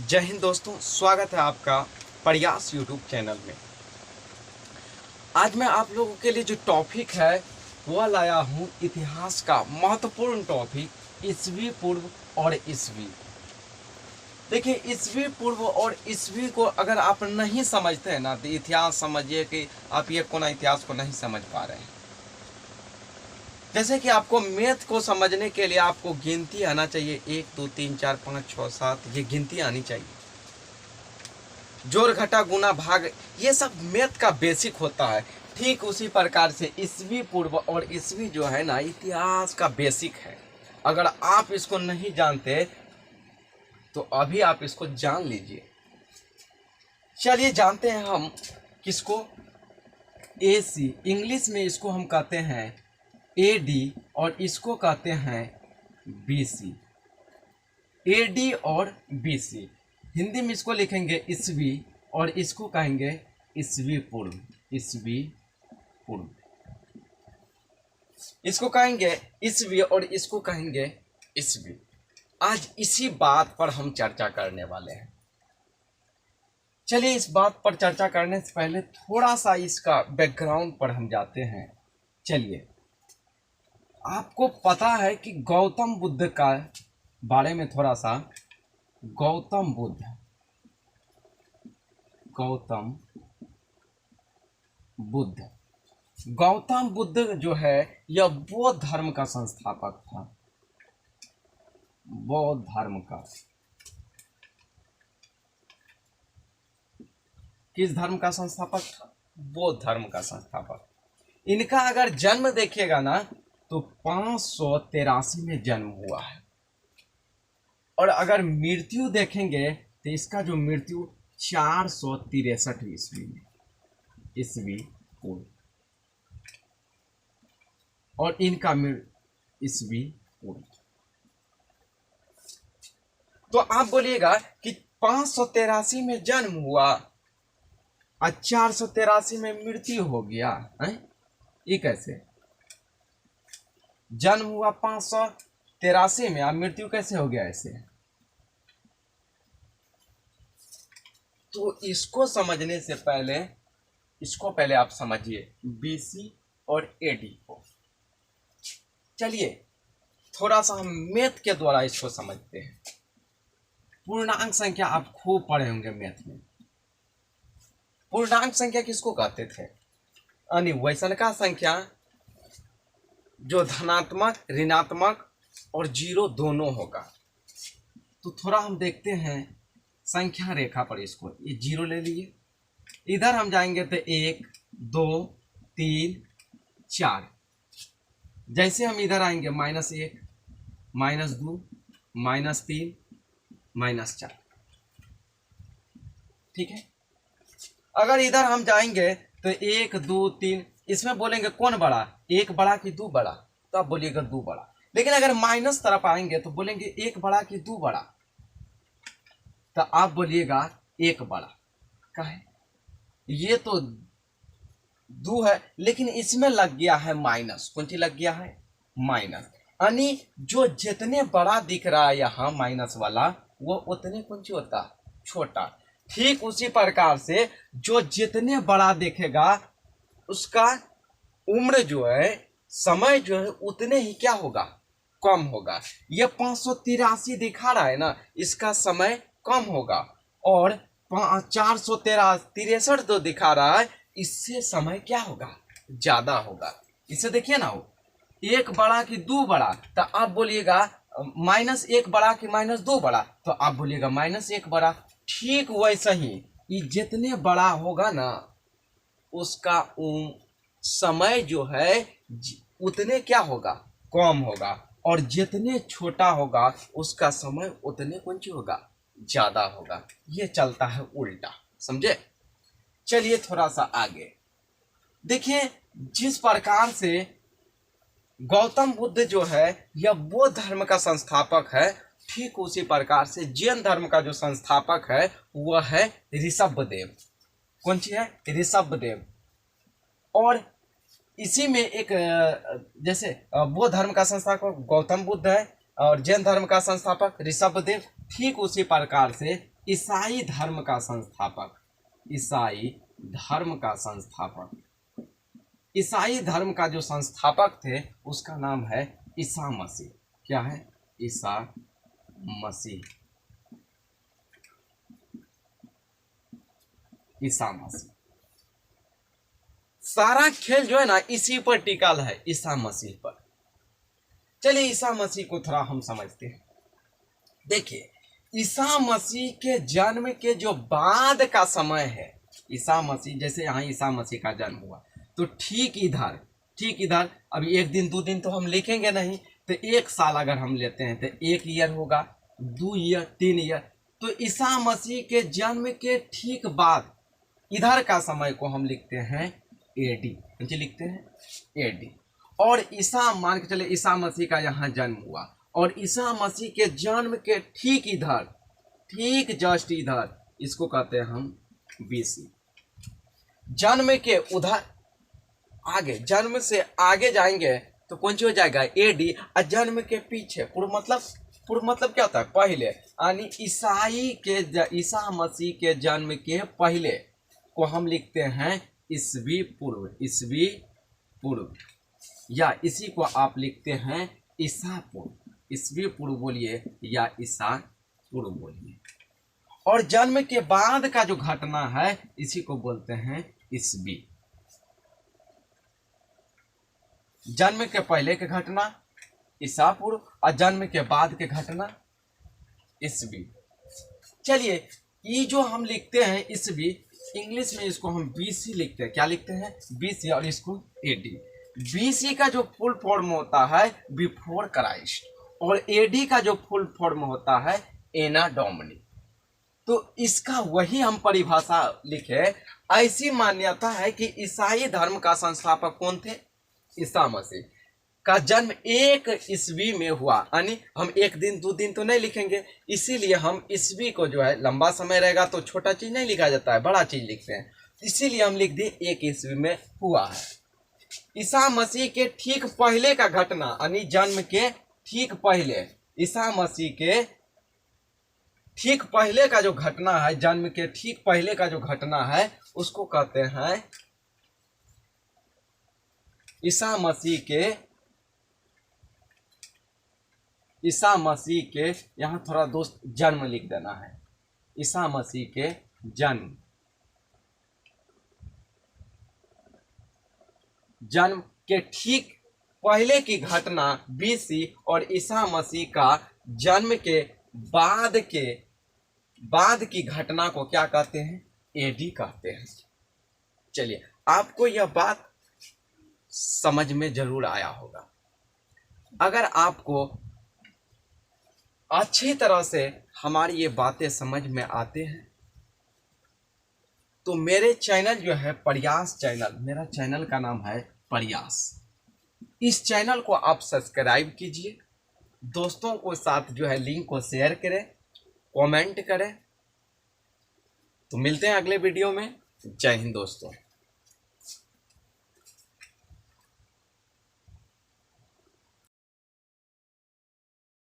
जय हिंद दोस्तों, स्वागत है आपका प्रयास यूट्यूब चैनल में। आज मैं आप लोगों के लिए जो टॉपिक है वह लाया हूँ इतिहास का महत्वपूर्ण टॉपिक, ईसवी पूर्व और ईसवी। देखिए, ईसवी पूर्व और ईसवी को अगर आप नहीं समझते हैं ना तो इतिहास समझिए कि आप ये कोना इतिहास को नहीं समझ पा रहे हैं। जैसे कि आपको मैथ को समझने के लिए आपको गिनती आना चाहिए, 1 2 3 4 5 6 7, ये गिनती आनी चाहिए। जोड़ घटा गुना भाग ये सब मैथ का बेसिक होता है। ठीक उसी प्रकार से ईसवी पूर्व और ईसवी जो है ना इतिहास का बेसिक है। अगर आप इसको नहीं जानते तो अभी आप इसको जान लीजिए। चलिए जानते हैं हम किसको। एसी, इंग्लिश में इसको हम कहते हैं एडी और इसको कहते हैं बीसी। एडी और बीसी, हिंदी में इसको लिखेंगे ईसवी और इसको कहेंगे ईसवी पूर्व। ईसवी पूर्व इसको कहेंगे ईसवी और इसको कहेंगे ईसवी। आज इसी बात पर हम चर्चा करने वाले हैं। चलिए इस बात पर चर्चा करने से पहले थोड़ा सा इसका बैकग्राउंड पर हम जाते हैं। चलिए, आपको पता है कि गौतम बुद्ध का बारे में थोड़ा सा। गौतम बुद्ध गौतम बुद्ध जो है यह बौद्ध धर्म का संस्थापक था। बौद्ध धर्म का, किस धर्म का संस्थापक था? बौद्ध धर्म का संस्थापक। इनका अगर जन्म देखिएगा ना तो 583 में जन्म हुआ है और अगर मृत्यु देखेंगे तो इसका जो मृत्यु 463 ईस्वी में, ईस्वी पूर्व, और इनका ईस्वी पूर्व। तो आप बोलिएगा कि 583 में जन्म हुआ और 483 में मृत्यु हो गया है, ये कैसे? जन्म हुआ 583 में और मृत्यु कैसे हो गया ऐसे? तो इसको समझने से पहले पहले आप समझिए बीसी और एडी को। चलिए थोड़ा सा हम मैथ के द्वारा इसको समझते हैं। पूर्णांक संख्या आप खूब पढ़े होंगे मैथ में। पूर्णांक संख्या किसको कहते थे? यानी वैसन का संख्या जो धनात्मक, ऋणात्मक और जीरो दोनों होगा। तो थोड़ा हम देखते हैं संख्या रेखा पर इसको। ये जीरो ले लिए, इधर हम जाएंगे तो 1 2 3 4। जैसे हम इधर आएंगे -1 -2 -3 -4। ठीक है। अगर इधर हम जाएंगे तो 1 2 3, इसमें बोलेंगे कौन बड़ा, 1 बड़ा कि 2 बड़ा? तो आप बोलिएगा 2 बड़ा। लेकिन अगर माइनस तरफ आएंगे तो बोलेंगे 1 बड़ा कि 2 बड़ा? तो आप बोलिएगा 1 बड़ा। काहे? ये तो 2 है लेकिन इसमें लग गया है माइनस। कौन सी लग गया है? माइनस। यानी जो जितने बड़ा दिख रहा है यहाँ माइनस वाला, वो उतने कौन सी होता? छोटा। ठीक उसी प्रकार से जो जितने बड़ा देखेगा उसका उम्र जो है, समय जो है उतने ही क्या होगा? कम होगा। ये 583 दिखा रहा है ना, इसका समय कम होगा। और 463 जो दिखा रहा है इससे समय क्या होगा? ज्यादा होगा। इसे देखिए ना, हो 1 बड़ा कि 2 बड़ा? तो आप बोलिएगा -1 बड़ा कि -2 बड़ा? तो आप बोलिएगा -1 बड़ा। ठीक वैसे ही ये जितने बड़ा होगा ना उसका समय जो है उतने क्या होगा? कम होगा। और जितने छोटा होगा उसका समय उतने कौन सी होगा? ज्यादा होगा। ये चलता है उल्टा, समझे? चलिए थोड़ा सा आगे देखिए। जिस प्रकार से गौतम बुद्ध जो है यह बौद्ध धर्म का संस्थापक है, ठीक उसी प्रकार से जैन धर्म का जो संस्थापक है वह है ऋषभदेव। कौन सी है? ऋषभदेव। और इसी में एक, जैसे बौद्ध धर्म का संस्थापक गौतम बुद्ध है और जैन धर्म का संस्थापक ऋषभदेव, ठीक उसी प्रकार से ईसाई धर्म का संस्थापक, ईसाई धर्म का संस्थापक, ईसाई धर्म का जो संस्थापक थे उसका नाम है ईसा मसीह। क्या है? ईसा मसीह, ईसा मसीह। सारा खेल जो है ना इसी पर टिकल है, ईसा मसीह पर। चलिए ईसा मसीह को थोड़ा हम समझते हैं। देखिए ईसा मसीह के जन्म के जो बाद का समय है, ईसा मसीह जैसे यहाँ ईसा मसीह का जन्म हुआ तो ठीक इधर अभी 1 दिन 2 दिन तो हम लिखेंगे नहीं, तो 1 साल अगर हम लेते हैं तो 1 ईयर होगा, 2 ईयर, 3 ईयर। तो ईसा मसीह के जन्म के ठीक बाद इधर का समय को हम लिखते हैं एडी, लिखते हैं एडी। और ईसा मान के चले ईसा मसीह का यहाँ जन्म हुआ और ईसा मसीह के जन्म के ठीक इधर, ठीक जस्ट इधर, इसको कहते हैं हम बीसी। जन्म के उधर आगे, जन्म से आगे जाएंगे तो कौन सी हो जाएगा एडी। और जन्म के पीछे पूर्व मतलब क्या होता है? पहले, यानी ईसा मसीह के जन्म के पहले को हम लिखते हैं ईसवी पूर्व, ईसवी पूर्व, या इसी को आप लिखते हैं ईसा पूर्व। ईसवी पूर्व बोलिए या ईसा पूर्व बोलिए। और जन्म के बाद का जो घटना है इसी को बोलते हैं ईसवी। जन्म के पहले के घटना ईसा पूर्व और जन्म के बाद के घटना ईसवी। चलिए ये जो हम लिखते हैं ईसवी, इंग्लिश में इसको हम बीसी लिखते हैं। क्या लिखते हैं? बीसी, और इसको एडी। बीसी का जो फुल फॉर्म होता है बिफोर क्राइस्ट, और एडी का जो फुल फॉर्म होता है एना डोमिनी। तो इसका वही हम परिभाषा लिखे। ऐसी मान्यता है कि ईसाई धर्म का संस्थापक कौन थे? ईसा मसीह का जन्म 1 ईस्वी में हुआ, यानी हम 1 दिन 2 दिन तो नहीं लिखेंगे, इसीलिए हम ईस्वी को जो है, लंबा समय रहेगा तो छोटा चीज नहीं लिखा जाता है, बड़ा चीज लिखते हैं, इसीलिए हम लिख दिए 1 ईस्वी में हुआ है। ईसा मसीह के ठीक पहले का घटना, यानी जन्म के ठीक पहले, ईसा मसीह के ठीक पहले का जो घटना है, जन्म के ठीक पहले का जो घटना है उसको कहते हैं ईसा मसीह के यहाँ थोड़ा दोस्त जन्म लिख देना है। ईसा मसीह के जन्म के ठीक पहले की घटना बीसी, और ईसा मसीह का जन्म के बाद की घटना को क्या कहते हैं? एडी कहते हैं। चलिए आपको यह बात समझ में जरूर आया होगा। अगर आपको अच्छी तरह से हमारी ये बातें समझ में आते हैं तो मेरे चैनल जो है प्रयास चैनल, मेरा चैनल का नाम है प्रयास, इस चैनल को आप सब्सक्राइब कीजिए, दोस्तों को साथ जो है लिंक को शेयर करें, कमेंट करें। तो मिलते हैं अगले वीडियो में। जय हिंद दोस्तों।